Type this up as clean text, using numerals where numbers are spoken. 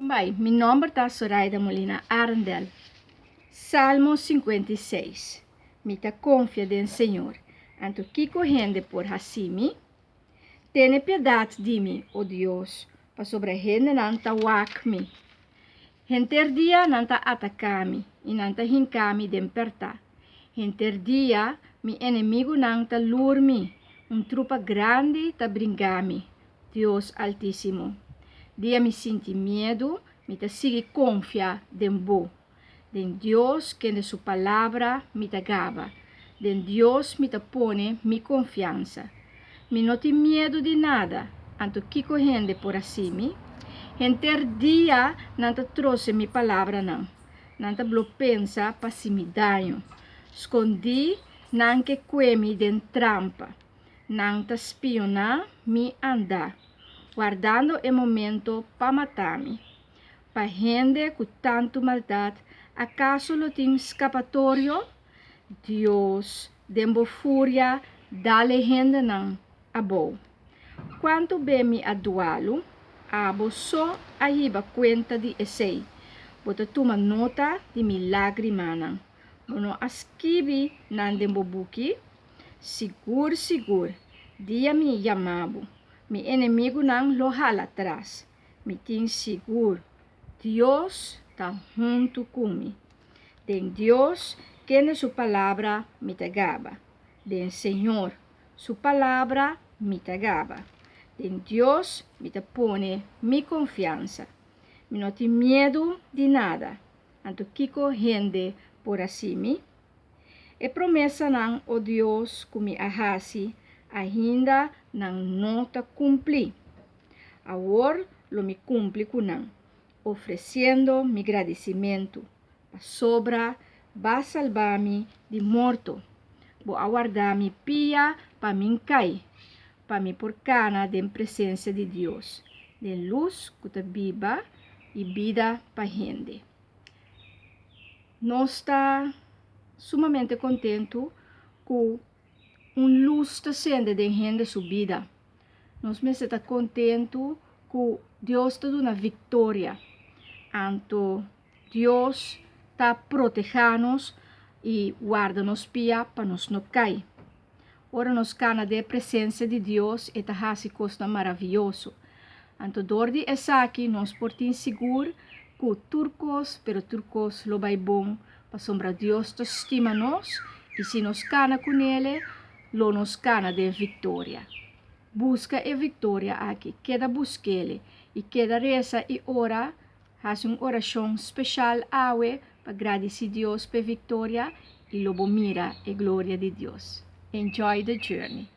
Bem, meu nome é Zoraida Molina Arndel. Salmo 56. Mita confia no Senhor. Anto que correndo por Hassimi, tenha piedade de mim, ó Deus, para sobre a gente não ta wak-me. Henter dia não ta atacar-me, e não ta hincar-me de apertar. Henter dia, mi inimigo não ta lur-me, trupa grande ta brincar-me, Deus Altíssimo. Dia me senti medo, me ta sigue confiar em bo. Den Deus que de sua palavra me ta gaba. Den Deus me ta pone mi confiança. Me não tenho medo de nada, anto que correndo por acima. Enter dia não ta trouxe mi palavra não. Não ta blo pensa para si me danho. Escondi não que quemi den trampa. Não ta spiona mi andar. Guardando o momento para matar-me. Para gente com tanto maldade, acaso não tem escapatório? Deus, dembo fúria, dá-lhe gente não, abo. Quanto bem me adualo, abo só ahiba conta de essay. Bota toma nota de mi lágrima não. Bono askibi nan dembo buki, seguro, dia me chamabo. Mi inimigo não lo hala atrás. Me tem seguro. Deus está junto comigo. Den Deus que na sua palavra me tagaba. Den Senhor, sua palavra me tagaba. Den Deus me te pone mi confiança. Me não tenho medo de nada. Anto que correndo por acima. E promessa não, o Deus, que me ahasi, ainda não nota cumprir. Agora, lo me cumpre com não, oferecendo mi agradecimento. A sobra, vai salvar-me de morto. Vou aguardar-me pia para mim cair, para me por cana de presença de Deus, de luz que te viva e vida para gente. Nós está sumamente contento com luz está sendo de gente sua vida. Nós me está contento que Deus está dando vitória. Anto Deus está protegendo-nos e guarda-nos pia para nos não cair. Ora nos cana de presença de Deus e está assim coisa maravilhoso. Anto dor de essa aqui nós portem seguro que turcos lo vai bom para sombra Deus te estima nós e se nos cana com ele lo nos cana de vitória. Busca a vitória aqui, queda busca ele e queda reza e ora, faz uma oração especial awe para agradecer Deus pela vitória e lobo mira a glória de Deus. Enjoy the journey.